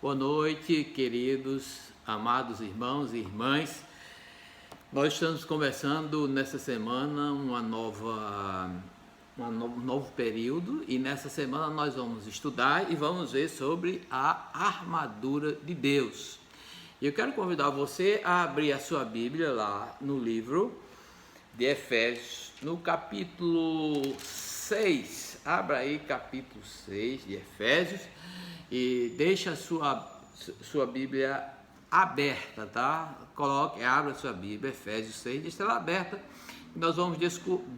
Boa noite, queridos, amados irmãos e irmãs. Nós estamos começando nessa semana um novo período e nessa semana nós vamos estudar e vamos ver sobre a armadura de Deus. E eu quero convidar você a abrir a sua Bíblia lá no livro de Efésios, no capítulo 6. Abra aí capítulo 6 de Efésios e deixa a sua Bíblia aberta, tá? Abra a sua Bíblia, Efésios 6, deixa ela aberta. Nós vamos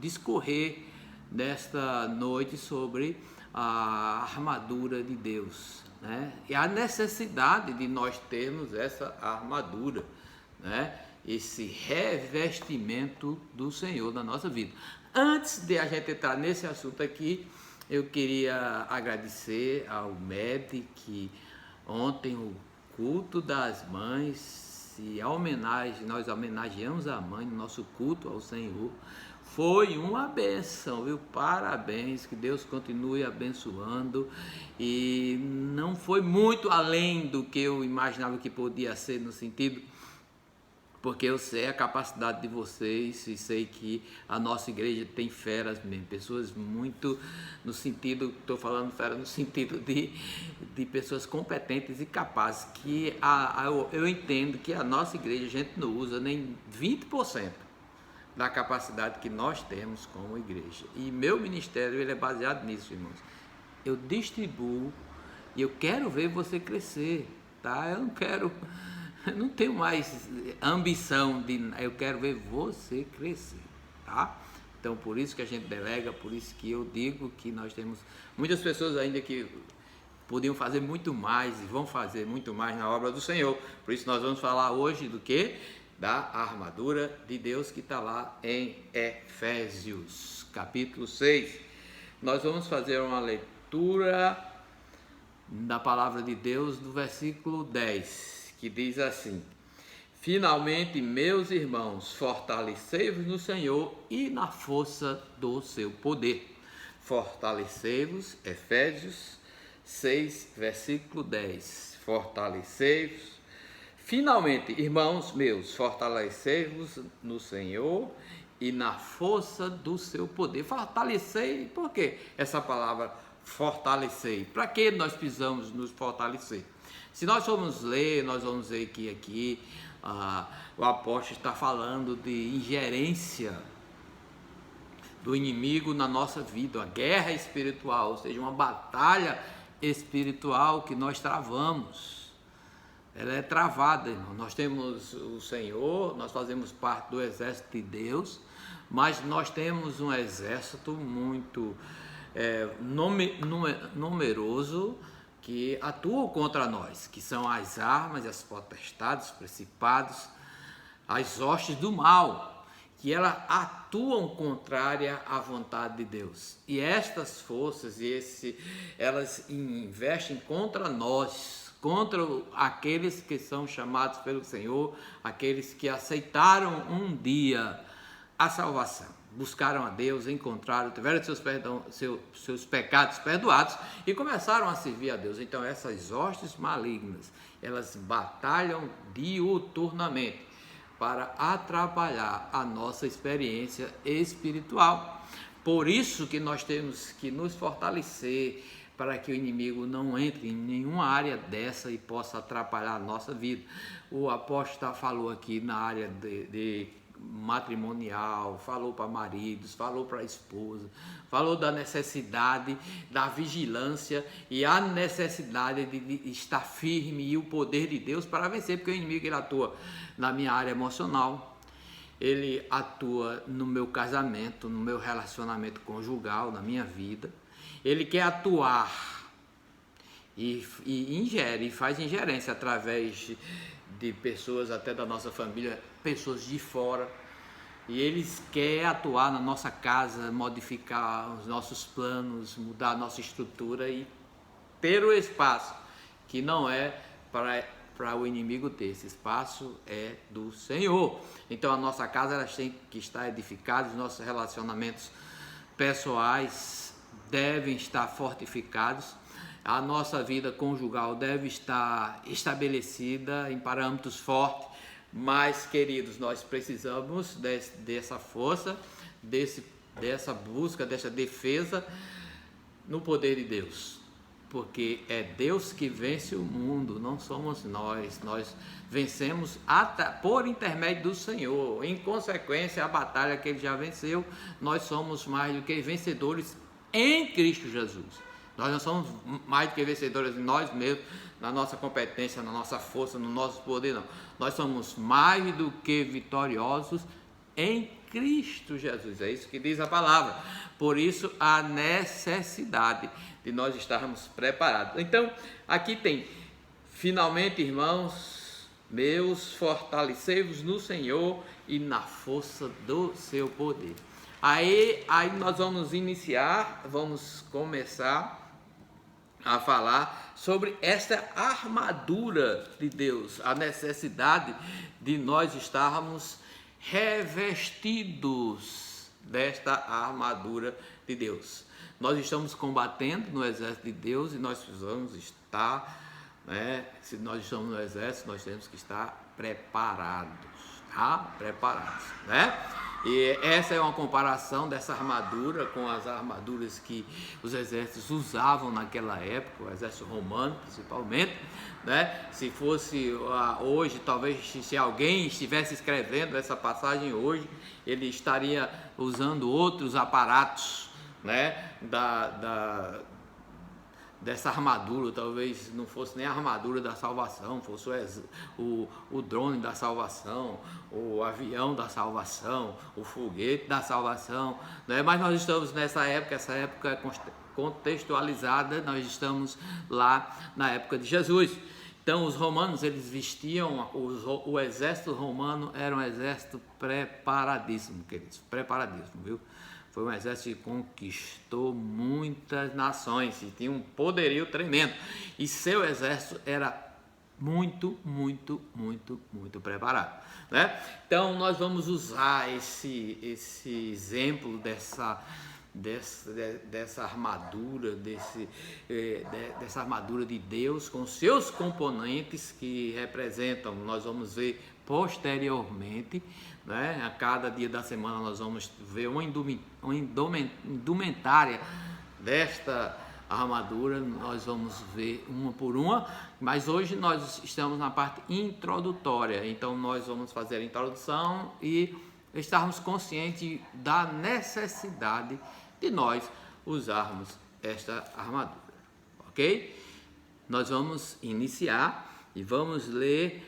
discorrer nesta noite sobre a armadura de Deus, né? E a necessidade de nós termos essa armadura, né? Esse revestimento do Senhor na nossa vida. Antes de a gente entrar nesse assunto aqui, eu queria agradecer ao MED que ontem o culto das mães e a homenagem, nós homenageamos a mãe no nosso culto ao Senhor. Foi uma benção, viu? Parabéns, que Deus continue abençoando. E não foi muito além do que eu imaginava que podia ser, no sentido, porque eu sei a capacidade de vocês e sei que a nossa igreja tem feras mesmo, pessoas muito, no sentido, estou falando fera no sentido de pessoas competentes e capazes, que eu entendo que a nossa igreja, a gente não usa nem 20% da capacidade que nós temos como igreja. E meu ministério, ele é baseado nisso, irmãos. Eu distribuo e eu quero ver você crescer, tá? Eu não tenho mais ambição eu quero ver você crescer, tá? Então, por isso que a gente delega, por isso que eu digo que nós temos muitas pessoas ainda que podiam fazer muito mais e vão fazer muito mais na obra do Senhor. Por isso nós vamos falar hoje do quê? Da armadura de Deus, que está lá em Efésios, capítulo 6. Nós vamos fazer uma leitura da palavra de Deus do versículo 10. Que diz assim: finalmente, meus irmãos, fortalecei-vos no Senhor e na força do seu poder. Fortalecei-vos, Efésios 6, versículo 10. Fortalecei-vos. Finalmente, irmãos meus, fortalecei-vos no Senhor e na força do seu poder. Fortalecei, por que essa palavra fortalecei? Para que nós precisamos nos fortalecer? Se nós formos ler, nós vamos ver que aqui o apóstolo está falando de ingerência do inimigo na nossa vida, a guerra espiritual, ou seja, uma batalha espiritual que nós travamos. Ela é travada, irmão. Nós temos o Senhor, nós fazemos parte do exército de Deus, mas nós temos um exército muito numeroso, que atuam contra nós, que são as armas, as potestades, os principados, as hostes do mal, que elas atuam contrária à vontade de Deus. E estas forças, elas investem contra nós, contra aqueles que são chamados pelo Senhor, aqueles que aceitaram um dia a salvação. Buscaram a Deus, encontraram, tiveram seus pecados perdoados e começaram a servir a Deus. Então essas hostes malignas, elas batalham diuturnamente para atrapalhar a nossa experiência espiritual. Por isso que nós temos que nos fortalecer para que o inimigo não entre em nenhuma área dessa e possa atrapalhar a nossa vida. O apóstolo falou aqui na área de matrimonial, falou para maridos, falou para a esposa, falou da necessidade da vigilância e a necessidade de estar firme e o poder de Deus para vencer, porque o inimigo, ele atua na minha área emocional, ele atua no meu casamento, no meu relacionamento conjugal, na minha vida. Ele quer atuar e ingere, e faz ingerência através de pessoas até da nossa família, pessoas de fora, e eles querem atuar na nossa casa, modificar os nossos planos, mudar a nossa estrutura e ter o espaço que não é para o inimigo ter. Esse espaço é do Senhor. Então a nossa casa, ela tem que estar edificada, os nossos relacionamentos pessoais devem estar fortificados. A nossa vida conjugal deve estar estabelecida em parâmetros fortes, mas, queridos, nós precisamos dessa força, dessa busca, dessa defesa no poder de Deus, porque é Deus que vence o mundo, não somos nós. Nós vencemos por intermédio do Senhor. Em consequência, a batalha que Ele já venceu, nós somos mais do que vencedores em Cristo Jesus. Nós não somos mais do que vencedores em nós mesmos, na nossa competência, na nossa força, no nosso poder, não. Nós somos mais do que vitoriosos em Cristo Jesus. É isso que diz a palavra. Por isso, a necessidade de nós estarmos preparados. Então, aqui tem: finalmente, irmãos meus, fortalecei-vos no Senhor e na força do seu poder. Aí nós vamos começar a falar sobre esta armadura de Deus, a necessidade de nós estarmos revestidos desta armadura de Deus. Nós estamos combatendo no exército de Deus e nós precisamos estar, se nós estamos no exército, nós temos que estar preparados, tá? Preparados, E essa é uma comparação dessa armadura com as armaduras que os exércitos usavam naquela época, o exército romano principalmente, Se fosse hoje, talvez se alguém estivesse escrevendo essa passagem hoje, ele estaria usando outros aparatos, dessa armadura. Talvez não fosse nem a armadura da salvação, fosse o drone da salvação, o avião da salvação, o foguete da salvação, Mas nós estamos nessa época, essa época é contextualizada, nós estamos lá na época de Jesus. Então os romanos, eles vestiam, o exército romano era um exército preparadíssimo, queridos, preparadíssimo, viu? Foi um exército que conquistou muitas nações e tinha um poderio tremendo. E seu exército era muito, muito, muito, muito preparado, Então nós vamos usar esse exemplo dessa armadura, dessa armadura de Deus com seus componentes que representam, nós vamos ver posteriormente, a cada dia da semana nós vamos ver uma indumentária desta armadura, nós vamos ver uma por uma, mas hoje nós estamos na parte introdutória, então nós vamos fazer a introdução e estarmos conscientes da necessidade de nós usarmos esta armadura, ok? Nós vamos iniciar e vamos ler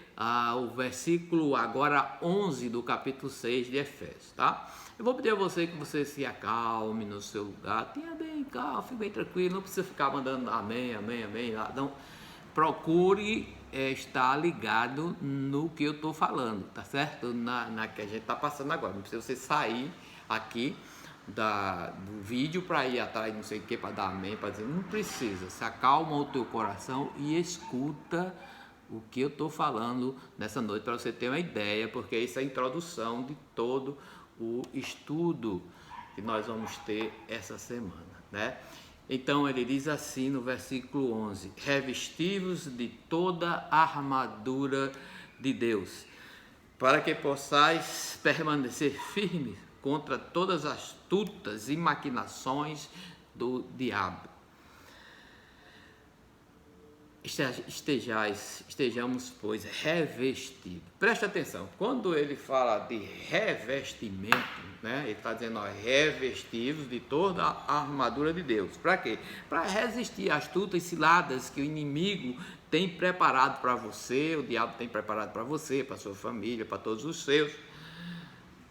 o versículo agora 11 do capítulo 6 de Efésios, tá? Eu vou pedir a você que você se acalme no seu lugar, tenha bem calmo, fique bem tranquilo, não precisa ficar mandando amém, amém, amém, não. Procure estar ligado no que eu estou falando, tá certo? Na que a gente está passando agora, não precisa você sair aqui do vídeo para ir atrás, não sei o que, para dar amém, para dizer, não precisa, se acalma o teu coração e escuta o que eu estou falando nessa noite, para você ter uma ideia, porque isso é a introdução de todo o estudo que nós vamos ter essa semana, Então ele diz assim no versículo 11: revesti-vos de toda a armadura de Deus, para que possais permanecer firmes contra todas as astutas e maquinações do diabo. Estejamos, pois, revestidos. Preste atenção, quando ele fala de revestimento, ele está dizendo, revestivos de toda a armadura de Deus. Para quê? Para resistir às astutas ciladas que o inimigo tem preparado para você, o diabo tem preparado para você, para a sua família, para todos os seus,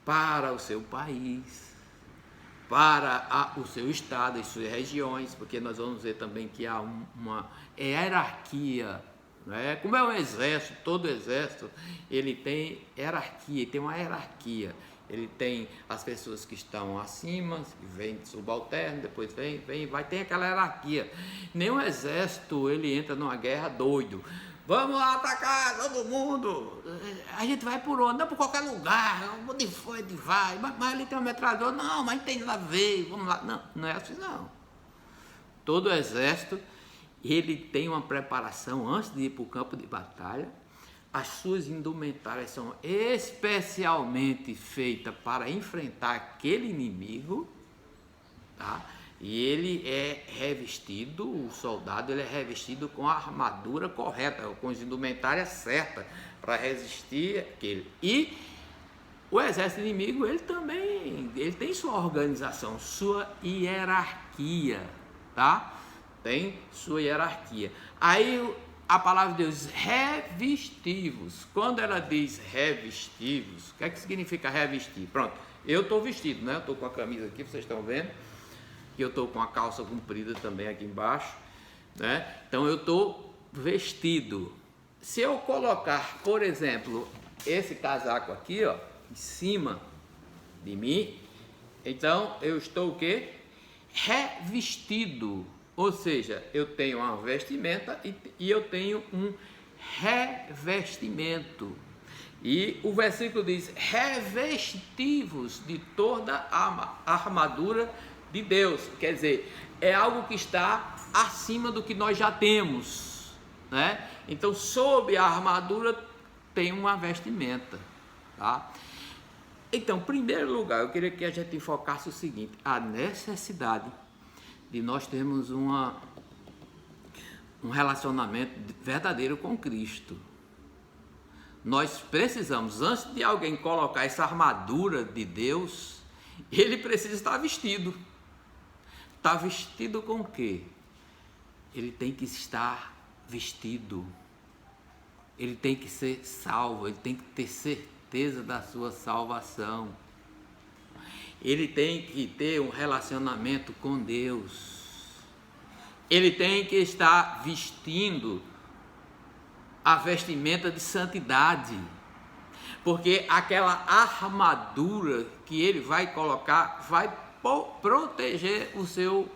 para o seu país, para o seu estado, as suas regiões, porque nós vamos ver também que há uma hierarquia, Como é um exército, todo exército, ele tem hierarquia, tem uma hierarquia. Ele tem as pessoas que estão acima, que vem subalterno, depois vai ter aquela hierarquia. Nenhum exército, ele entra numa guerra doido. Vamos lá atacar todo mundo. A gente vai por onde? Não por qualquer lugar. Onde foi, vai. Mas ele tem uma metralhadora. Não, mas tem nada a ver. Vamos lá. Não é assim não. Todo exército, ele tem uma preparação antes de ir para o campo de batalha. As suas indumentárias são especialmente feitas para enfrentar aquele inimigo, tá? E ele é revestido, o soldado ele é revestido com a armadura correta, com as indumentárias certas para resistir aquele. E o exército inimigo, ele tem sua organização, sua hierarquia, tá? Tem sua hierarquia. Aí a palavra de Deus diz revestivos. Quando ela diz revestivos, o que é que significa revestir? Pronto, eu estou vestido, né? Eu estou com a camisa aqui, vocês estão vendo. E eu estou com a calça comprida também aqui embaixo, né? Então eu estou vestido. Se eu colocar, por exemplo, esse casaco aqui, ó, em cima de mim, então eu estou o quê? Revestido. Ou seja, eu tenho uma vestimenta e eu tenho um revestimento. E o versículo diz: revestivos de toda a armadura de Deus. Quer dizer, é algo que está acima do que nós já temos, né? Então, sob a armadura tem uma vestimenta, tá? Então, em primeiro lugar, eu queria que a gente enfocasse o seguinte: a necessidade de nós termos um relacionamento verdadeiro com Cristo. Nós precisamos, antes de alguém colocar essa armadura de Deus, ele precisa estar vestido. Está vestido com o quê? Ele tem que estar vestido. Ele tem que ser salvo, ele tem que ter certeza da sua salvação. Ele tem que ter um relacionamento com Deus. Ele tem que estar vestindo a vestimenta de santidade. Porque aquela armadura que ele vai colocar vai proteger o seu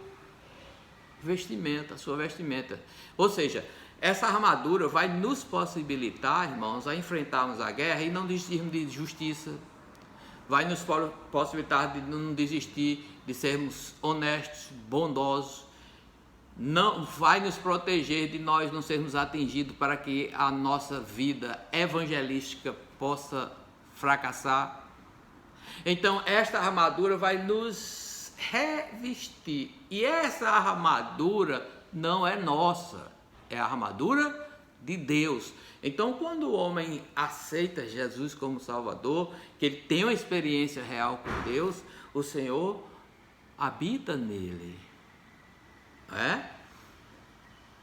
vestimenta, a sua vestimenta. Ou seja, essa armadura vai nos possibilitar, irmãos, a enfrentarmos a guerra e não desistirmos de justiça. Vai nos possibilitar de não desistir de sermos honestos, bondosos. Não vai nos proteger de nós não sermos atingidos para que a nossa vida evangelística possa fracassar. Então esta armadura vai nos revestir. E essa armadura não é nossa, é a armadura de Deus. Então, quando o homem aceita Jesus como Salvador, que ele tem uma experiência real com Deus, o Senhor habita nele, né?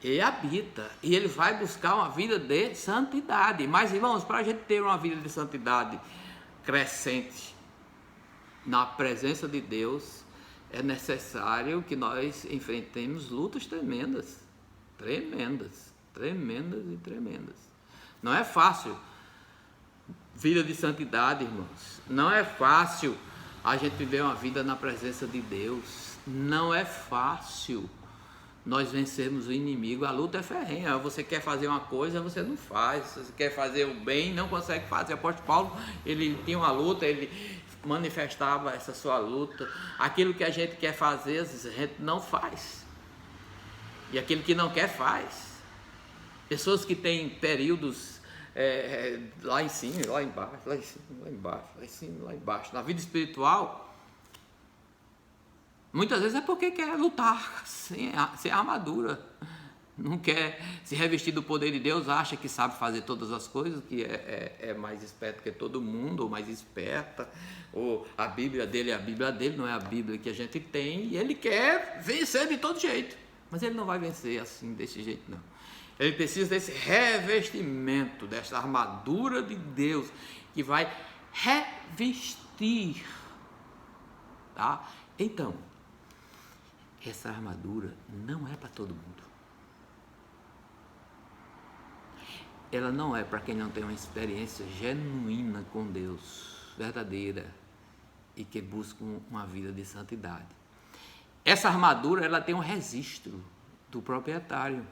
Ele habita e ele vai buscar uma vida de santidade. Mas, irmãos, para a gente ter uma vida de santidade crescente na presença de Deus, é necessário que nós enfrentemos lutas tremendas, tremendas, tremendas e tremendas. Não é fácil vida de santidade, irmãos. Não é fácil a gente viver uma vida na presença de Deus. Não é fácil nós vencermos o inimigo. A luta é ferrenha. Você quer fazer uma coisa, você não faz. Você quer fazer o bem, não consegue fazer. O apóstolo Paulo, ele tinha uma luta, ele manifestava essa sua luta. Aquilo que a gente quer fazer, às vezes a gente não faz. E aquilo que não quer, faz. Pessoas que têm períodos lá em cima, lá embaixo, lá em cima, lá embaixo, lá em cima, lá embaixo. Na vida espiritual, muitas vezes é porque quer lutar sem armadura. Não quer se revestir do poder de Deus, acha que sabe fazer todas as coisas, que é mais esperto que todo mundo, ou mais esperta, ou a Bíblia dele é a Bíblia dele, não é a Bíblia que a gente tem, e ele quer vencer de todo jeito. Mas ele não vai vencer assim, desse jeito não. Ele precisa desse revestimento, dessa armadura de Deus, que vai revestir, tá? Então, essa armadura não é para todo mundo. Ela não é para quem não tem uma experiência genuína com Deus, verdadeira, e que busca uma vida de santidade. Essa armadura, ela tem um registro do proprietário.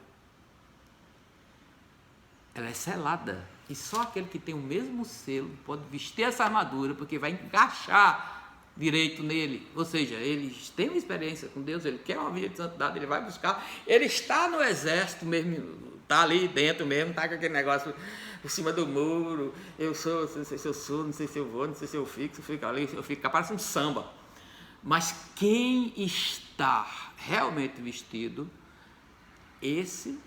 Ela é selada, e só aquele que tem o mesmo selo pode vestir essa armadura, porque vai encaixar direito nele, ou seja, eles têm uma experiência com Deus, ele quer uma vida de santidade, ele vai buscar, ele está no exército mesmo, está ali dentro mesmo, está com aquele negócio por cima do muro, eu sou, não sei se eu sou, não sei se eu vou, não sei se eu fico ali, eu fico, parece um samba. Mas quem está realmente vestido, esse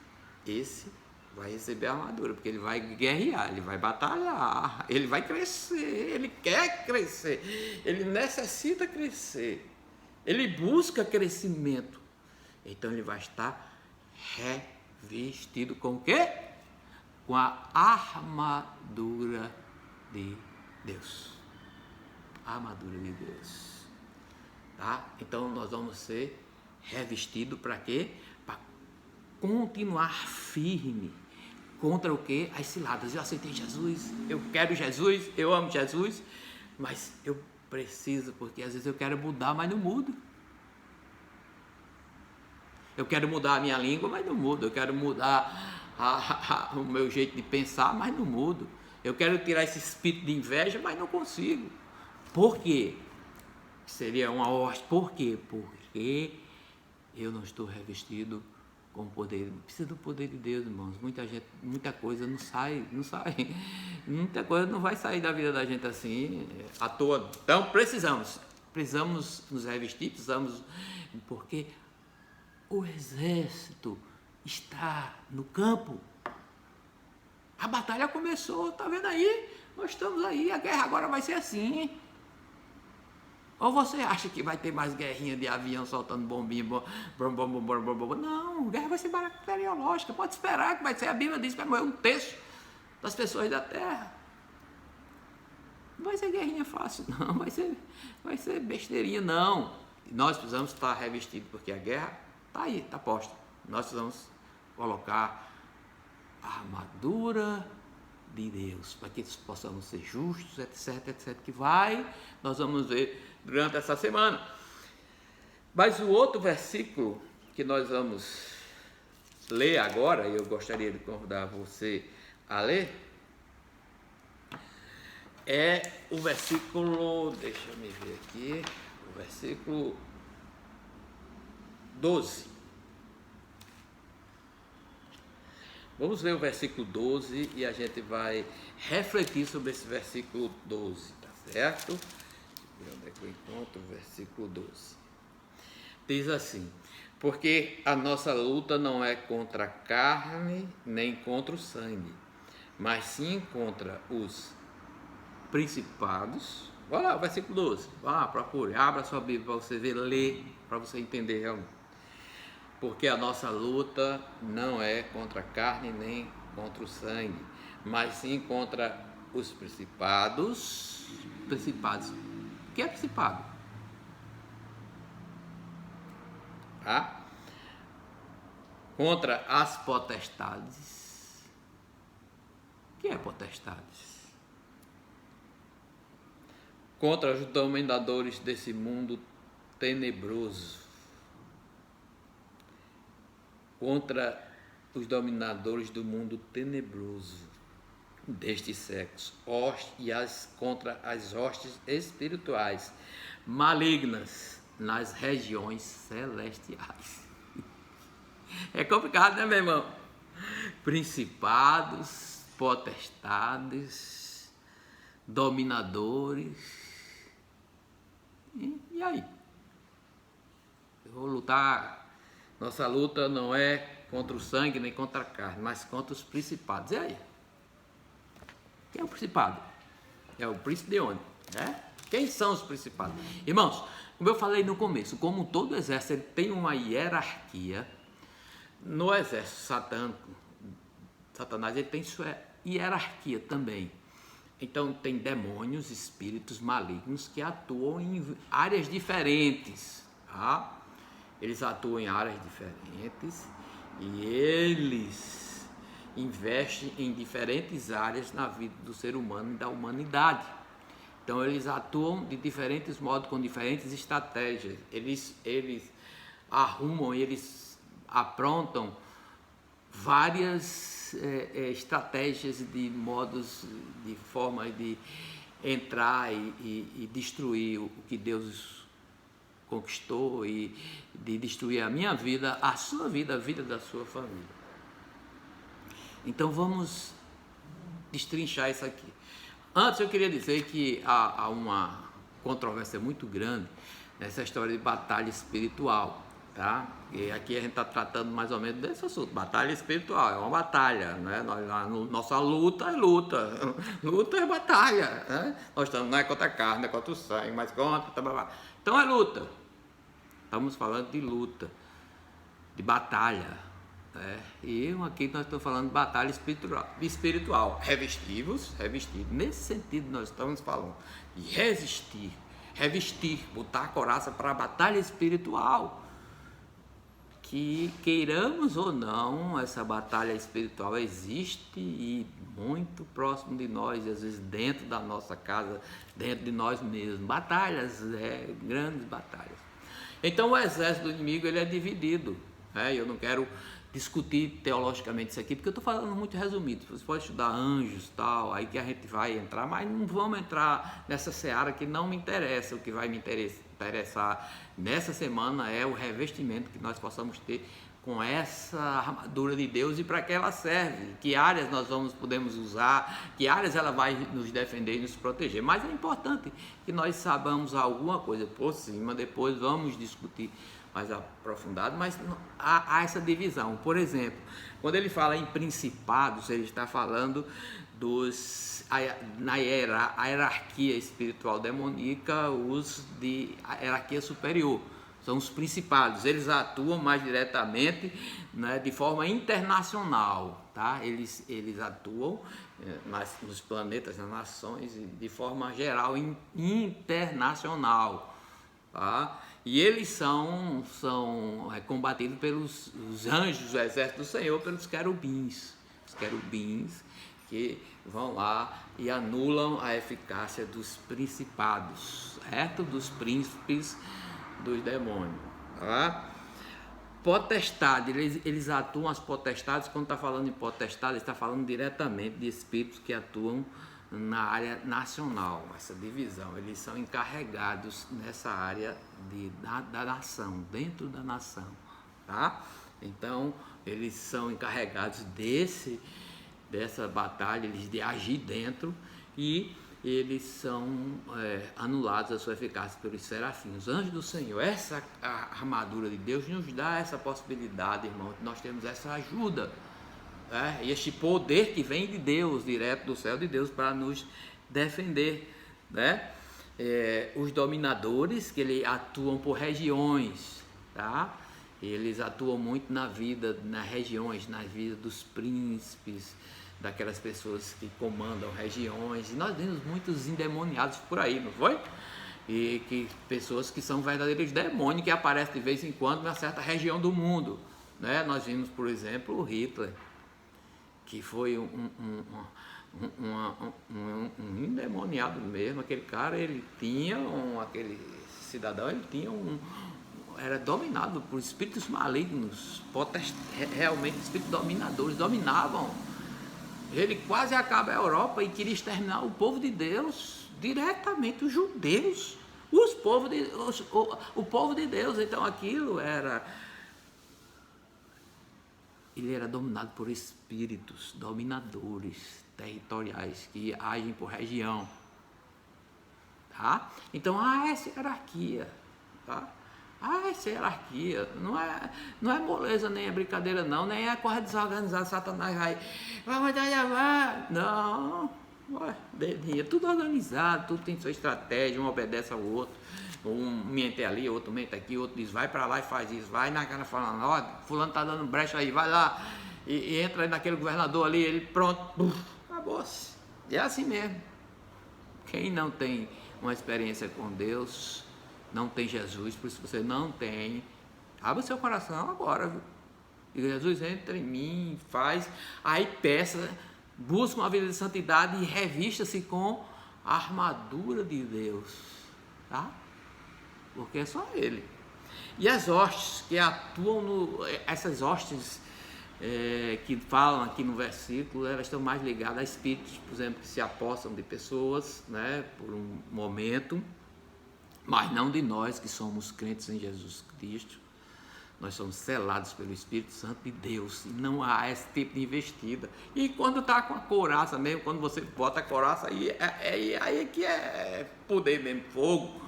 vai receber a armadura, porque ele vai guerrear, ele vai batalhar, ele vai crescer, ele quer crescer, ele necessita crescer, ele busca crescimento. Então ele vai estar revestido com o quê? Com a armadura de Deus. A armadura de Deus. Tá? Então nós vamos ser revestidos para quê? Para continuar firme contra o quê? As ciladas. Eu aceitei Jesus, eu quero Jesus, eu amo Jesus, mas eu preciso, porque às vezes eu quero mudar, mas não mudo. Eu quero mudar a minha língua, mas não mudo. Eu quero mudar o meu jeito de pensar, mas não mudo. Eu quero tirar esse espírito de inveja, mas não consigo. Por quê? Seria uma hoste. Por quê? Porque eu não estou revestido com o poder. Precisa do poder de Deus, irmãos. Muita coisa não sai. Muita coisa não vai sair da vida da gente assim, à toa. Então precisamos nos revestir, porque o exército está no campo. A batalha começou, tá vendo aí? Nós estamos aí, a guerra agora vai ser assim. Ou você acha que vai ter mais guerrinha de avião soltando bombinha? Não, a guerra vai ser bacteriológica. Pode esperar que vai ser. A Bíblia diz que vai morrer 1/3 das pessoas da terra. Não vai ser guerrinha fácil, não. Vai ser besteirinha, não. Nós precisamos estar revestidos, porque a guerra está aí, está posta. Nós precisamos colocar a armadura de Deus, para que possamos ser justos, etc, que nós vamos ver durante essa semana. Mas o outro versículo que nós vamos ler agora, e eu gostaria de convidar você a ler, é o versículo, deixa eu me ver aqui, o versículo 12. Vamos ver o versículo 12 e a gente vai refletir sobre esse versículo 12, tá certo? Onde é que eu encontro o versículo 12? Diz assim: porque a nossa luta não é contra a carne nem contra o sangue, mas sim contra os principados. Olha lá o versículo 12, vai lá, procure, abra a sua Bíblia para você ver, ler, para você entender realmente. Porque a nossa luta não é contra a carne nem contra o sangue, mas sim contra os principados. Principados. O que é principado? Contra as potestades. O que é potestades? Contra os dominadores desse mundo tenebroso. Contra os dominadores do mundo tenebroso deste sexo, contra as hostes espirituais malignas nas regiões celestiais. É complicado, né, meu irmão? Principados, potestades, dominadores. E aí? Eu vou lutar. Nossa luta não é contra o sangue nem contra a carne, mas contra os principados. E aí? Quem é o principado? É o príncipe de onde? Quem são os principados? Irmãos, como eu falei no começo, como todo exército ele tem uma hierarquia, no exército satânico, Satanás ele tem sua hierarquia também. Então tem demônios, espíritos malignos que atuam em áreas diferentes, tá? Eles atuam em áreas diferentes e eles investem em diferentes áreas na vida do ser humano e da humanidade. Então eles atuam de diferentes modos, com diferentes estratégias. Eles arrumam, eles aprontam várias estratégias de modos, de formas de entrar e destruir o que Deus conquistou e de destruir a minha vida, a sua vida, a vida da sua família. Então vamos destrinchar isso aqui. Antes eu queria dizer que há uma controvérsia muito grande nessa história de batalha espiritual, tá? E aqui a gente está tratando mais ou menos desse assunto. Batalha espiritual é uma batalha, né? Nossa luta é luta, luta é batalha, né? Nós estamos, não é contra a carne, não é contra o sangue, mas contra... Então é luta. Estamos falando de luta, de batalha, né? E aqui nós estamos falando de batalha espiritual. Revestidos, nesse sentido nós estamos falando de revestir, botar a coraça para a batalha espiritual. Que queiramos ou não, essa batalha espiritual existe e muito próximo de nós, às vezes dentro da nossa casa, dentro de nós mesmos. Batalhas, grandes batalhas. Então o exército do inimigo ele é dividido, né? Eu não quero discutir teologicamente isso aqui, porque eu estou falando muito resumido. Você pode estudar anjos e tal, aí que a gente vai entrar, mas não vamos entrar nessa seara que não me interessa. O que vai me interessar nessa semana é o revestimento que nós possamos ter com essa armadura de Deus e para que ela serve, que áreas nós podemos usar, que áreas ela vai nos defender e nos proteger. Mas é importante que nós saibamos alguma coisa por cima, depois vamos discutir mais aprofundado, mas há essa divisão. Por exemplo, quando ele fala em principados, ele está falando na hierarquia espiritual demoníaca, a hierarquia superior. São os principados, eles atuam mais diretamente, né, de forma internacional, tá? Eles atuam nos planetas, nas nações, de forma geral, internacional, tá? E eles são combatidos pelos anjos do exército do Senhor, pelos querubins. Os querubins que vão lá e anulam a eficácia dos principados, certo? Dos príncipes dos demônios, tá? Potestade, eles atuam, as potestades, quando está falando em potestade, está falando diretamente de espíritos que atuam na área nacional, essa divisão. Eles são encarregados nessa área da nação, dentro da nação, tá? Então eles são encarregados dessa batalha, eles de agir dentro, e eles são anulados a sua eficácia pelos serafins, os anjos do Senhor. Essa armadura de Deus nos dá essa possibilidade, irmão, nós temos essa ajuda, e este poder que vem de Deus, direto do céu de Deus, para nos defender, né? Os dominadores, que eles atuam por regiões, tá? Eles atuam muito nas regiões, na vida dos príncipes, daquelas pessoas que comandam regiões, e nós vimos muitos endemoniados por aí, não foi? E que pessoas que são verdadeiros demônios, que aparecem de vez em quando numa certa região do mundo, né? Nós vimos, por exemplo, o Hitler, que foi um endemoniado mesmo. Aquele cara, ele tinha aquele cidadão, ele tinha era dominado por espíritos malignos, realmente espíritos dominadores, dominavam. Ele quase acaba a Europa e queria exterminar o povo de Deus, diretamente os judeus, o povo de Deus. Então aquilo ele era dominado por espíritos dominadores territoriais que agem por região, tá? Então há essa hierarquia, tá? Essa hierarquia não é moleza, nem é brincadeira não, nem é coisa desorganizada. Satanás não, é tudo organizado, tudo tem sua estratégia, um obedece ao outro, um mente ali, outro mente aqui, outro diz vai para lá e faz isso, vai na cara falando, ó, fulano tá dando brecha aí, vai lá e entra naquele governador ali, ele pronto, acabou-se. É assim mesmo. Quem não tem uma experiência com Deus não tem Jesus. Por isso você não tem, abra seu coração agora, viu? Diga: Jesus, entra em mim, faz, aí peça, busca uma vida de santidade e revista-se com a armadura de Deus, tá? Porque é só Ele. E as hostes que atuam essas hostes que falam aqui no versículo, elas estão mais ligadas a espíritos, por exemplo, que se apossam de pessoas, né, por um momento, mas não de nós que somos crentes em Jesus Cristo. Nós somos selados pelo Espírito Santo de Deus, e não há esse tipo de investida. E quando está com a couraça mesmo, quando você bota a couraça, aí é que é poder mesmo, fogo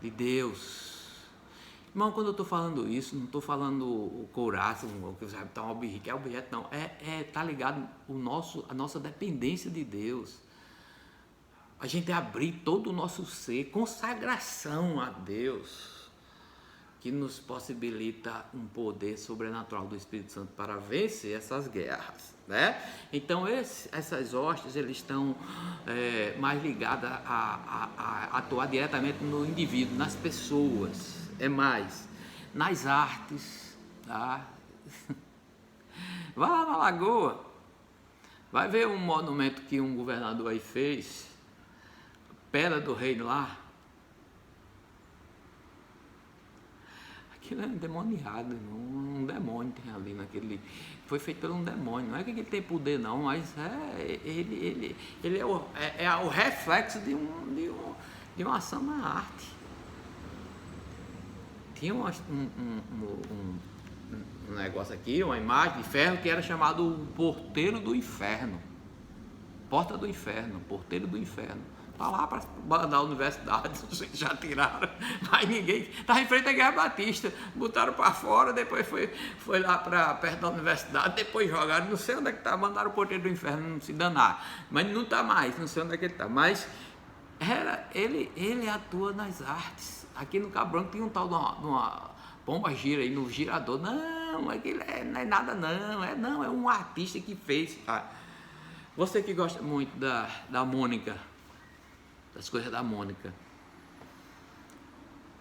de Deus. Irmão, quando eu estou falando isso, não estou falando o couraça, que você vai botar um objeto, não. Tá ligado a nossa dependência de Deus. A gente abrir todo o nosso ser, consagração a Deus, que nos possibilita um poder sobrenatural do Espírito Santo para vencer essas guerras, né? Então essas hostes, eles estão mais ligadas a atuar diretamente no indivíduo, nas pessoas, mais nas artes, tá? Vai lá na Lagoa, vai ver um monumento que um governador aí fez, Pedra do Reino lá. Aquilo é endemoniado, um demônio tem ali naquele. Foi feito por um demônio. Não é que ele tem poder, não, mas ele é o reflexo de uma ação na arte. Tinha um negócio aqui, uma imagem de ferro que era chamado o Porteiro do Inferno. Porta do Inferno, Porteiro do Inferno. Está lá para da universidade, vocês já tiraram, mas ninguém. Estava em frente à Guerra Batista, botaram para fora, depois foi lá para perto da universidade, depois jogaram, não sei onde é que está, mandaram o Porteiro do Inferno, não se danar, mas não está mais, não sei onde é que ele está, mas ele atua nas artes. Aqui no Cabo Branco tinha um tal de uma pomba gira aí no girador, não, aquilo não é nada não, é um artista que fez. Você que gosta muito da Mônica, das coisas da Mônica,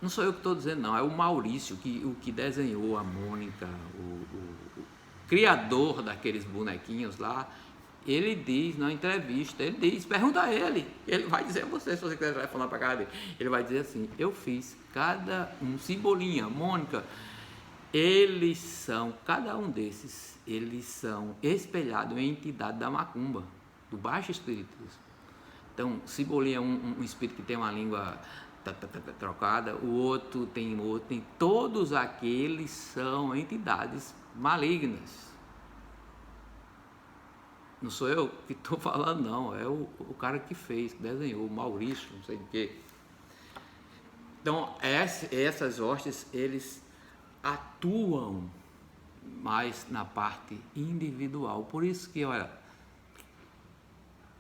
não sou eu que estou dizendo não, é o Maurício, o que desenhou a Mônica, o criador daqueles bonequinhos lá. Ele diz na entrevista, pergunta a ele vai dizer a você, se você quiser falar para cá dele, ele vai dizer assim: eu fiz cada um, Cebolinha, Mônica, cada um desses, eles são espelhados em entidade da macumba, do baixo espiritismo. Então, Cebolinha é um espírito que tem uma língua trocada, o outro tem todos aqueles são entidades malignas. Não sou eu que estou falando, não, é o cara que fez, que desenhou, o Maurício, não sei o quê. Então, essas hostes, eles atuam mais na parte individual. Por isso que, olha,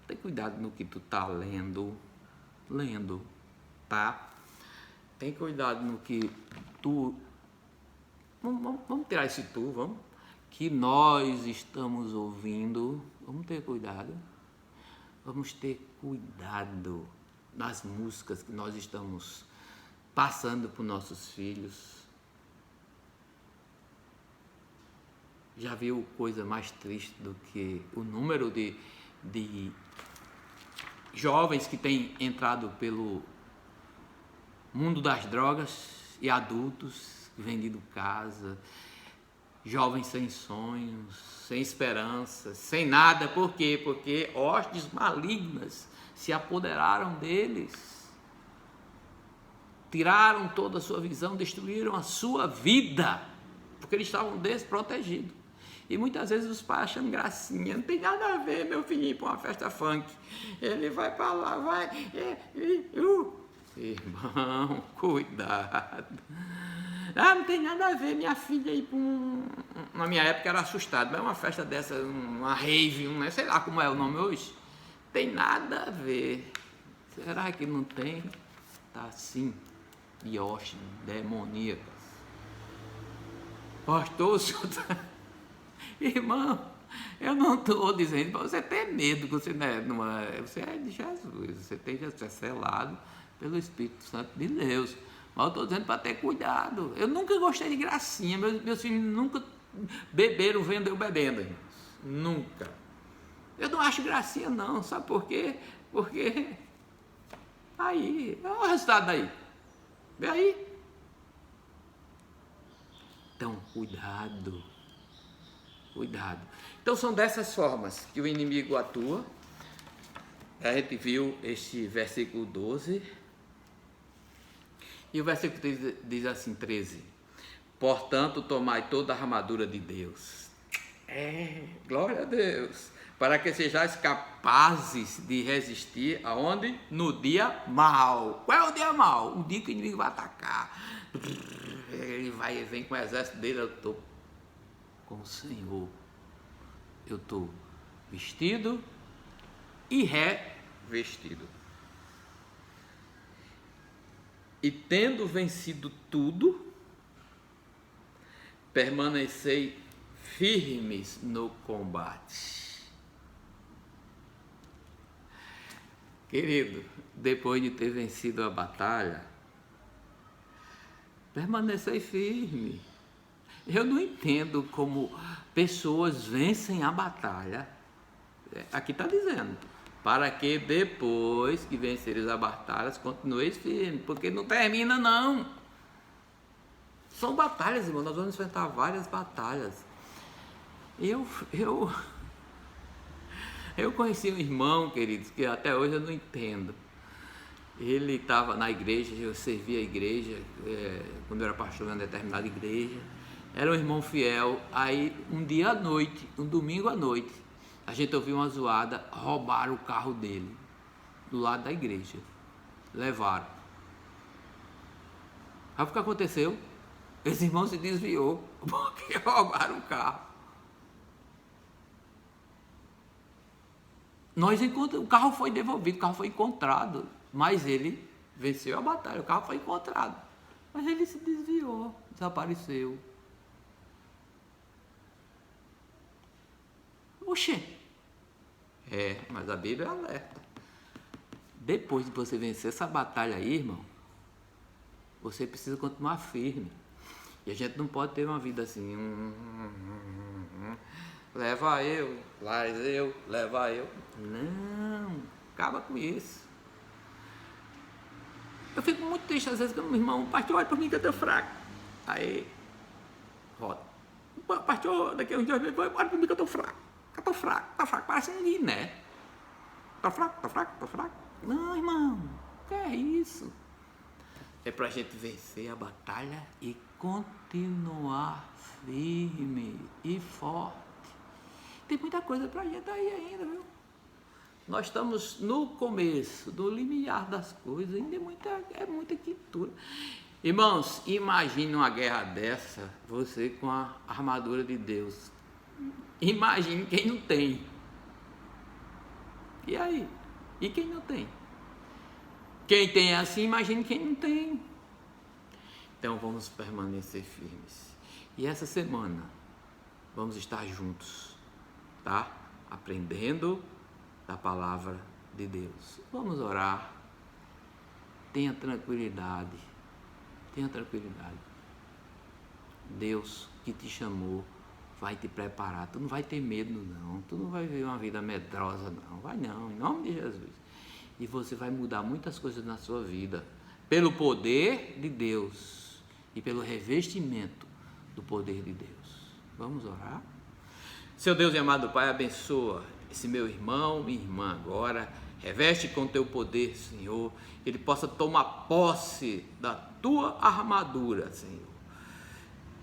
tem cuidado no que tu tá lendo, tá? Tem cuidado no que tu... Vamos tirar esse tu, vamos? Que nós estamos ouvindo, vamos ter cuidado nas músicas que nós estamos passando para os nossos filhos. Já viu coisa mais triste do que o número de jovens que têm entrado pelo mundo das drogas e adultos, vendido casa, jovens sem sonhos, sem esperança, sem nada. Por quê? Porque hostes malignas se apoderaram deles, tiraram toda a sua visão, destruíram a sua vida, porque eles estavam desprotegidos. E muitas vezes os pais achando gracinha, não tem nada a ver meu filhinho para uma festa funk, ele vai para lá, irmão, cuidado. Não tem nada a ver minha filha ir para na minha época era assustado, mas uma festa dessa, uma rave, sei lá como é o nome hoje, tem nada a ver. Será que não tem? Tá assim, de hostes demoníacas. Pastor, o senhor tá... Irmão, eu não estou dizendo para você ter medo, você você é de Jesus, você é selado pelo Espírito Santo de Deus. Mas eu estou dizendo para ter cuidado. Eu nunca gostei de gracinha, meus filhos nunca beberam vendo eu bebendo, irmãos. Nunca. Eu não acho gracinha não, sabe por quê? Porque aí, olha o resultado daí. Vê aí. Então, cuidado. cuidado. Então são dessas formas que o inimigo atua. A gente viu este versículo 12. E o versículo 13 diz assim, 13. Portanto, tomai toda a armadura de Deus. Glória a Deus. Para que sejais capazes de resistir aonde? No dia mau. Qual é o dia mau? O dia que o inimigo vai atacar. Ele vem com o exército dele. Eu estou com o Senhor. Eu estou vestido e revestido. E tendo vencido tudo, permanecei firmes no combate. Querido, depois de ter vencido a batalha, permanecei firme. Eu não entendo como pessoas vencem a batalha. Aqui está dizendo, para que depois que venceres a batalha, continueis firmes, porque não termina não. São batalhas, irmão, nós vamos enfrentar várias batalhas. Eu conheci um irmão, queridos, que até hoje eu não entendo. Ele estava na igreja, eu servia a igreja, quando eu era pastor em uma determinada igreja. Era um irmão fiel. Aí um dia à noite, um domingo à noite, a gente ouviu uma zoada, roubaram o carro dele, do lado da igreja. Levaram. Aí o que aconteceu? Esse irmão se desviou, porque roubaram o carro. O carro foi devolvido, o carro foi encontrado, mas ele venceu a batalha, o carro foi encontrado. Mas ele se desviou, desapareceu. Oxê! Mas a Bíblia é alerta. Depois de você vencer essa batalha aí, irmão, você precisa continuar firme. E a gente não pode ter uma vida assim. Leva eu, leva eu. Não, acaba com isso. Eu fico muito triste às vezes com o meu irmão, pastor, olha para mim que eu estou fraco. Aí, volta. Pastor, daqui a uns dias, olha para mim que eu estou fraco. Parece um guiné. Tá fraco. Não, irmão, que é isso? É para a gente vencer a batalha e continuar firme e forte. Tem muita coisa para a gente aí ainda, viu? Nós estamos no começo, no limiar das coisas, ainda é muita quintura. Irmãos, imagine uma guerra dessa, você com a armadura de Deus. Imagine quem não tem. E aí? E quem não tem? Quem tem assim, imagine quem não tem. Então vamos permanecer firmes. E essa semana vamos estar juntos, tá? Aprendendo da palavra de Deus. Vamos orar. Tenha tranquilidade. Deus que te chamou vai te preparar. Tu não vai ter medo não. Tu não vai viver uma vida medrosa não. Vai não, em nome de Jesus. E você vai mudar muitas coisas na sua vida pelo poder de Deus e pelo revestimento do poder de Deus. Vamos orar? Seu Deus e amado Pai, abençoa esse meu irmão, minha irmã agora. Reveste com teu poder, Senhor. Ele possa tomar posse da tua armadura, Senhor.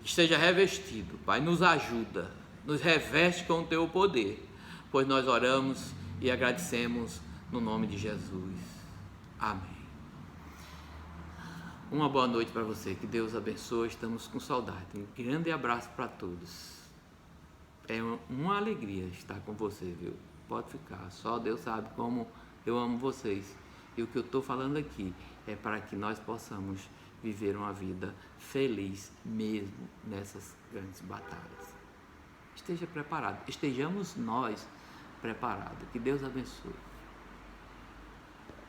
Esteja revestido, Pai, nos ajuda, nos reveste com o teu poder, pois nós oramos e agradecemos no nome de Jesus. Amém. Uma boa noite para você, que Deus abençoe, estamos com saudade. Um grande abraço para todos. É uma alegria estar com você, viu? Pode ficar, só Deus sabe como eu amo vocês. E o que eu estou falando aqui é para que nós possamos viver uma vida feliz mesmo nessas grandes batalhas. Esteja preparado, estejamos nós preparados. Que Deus abençoe.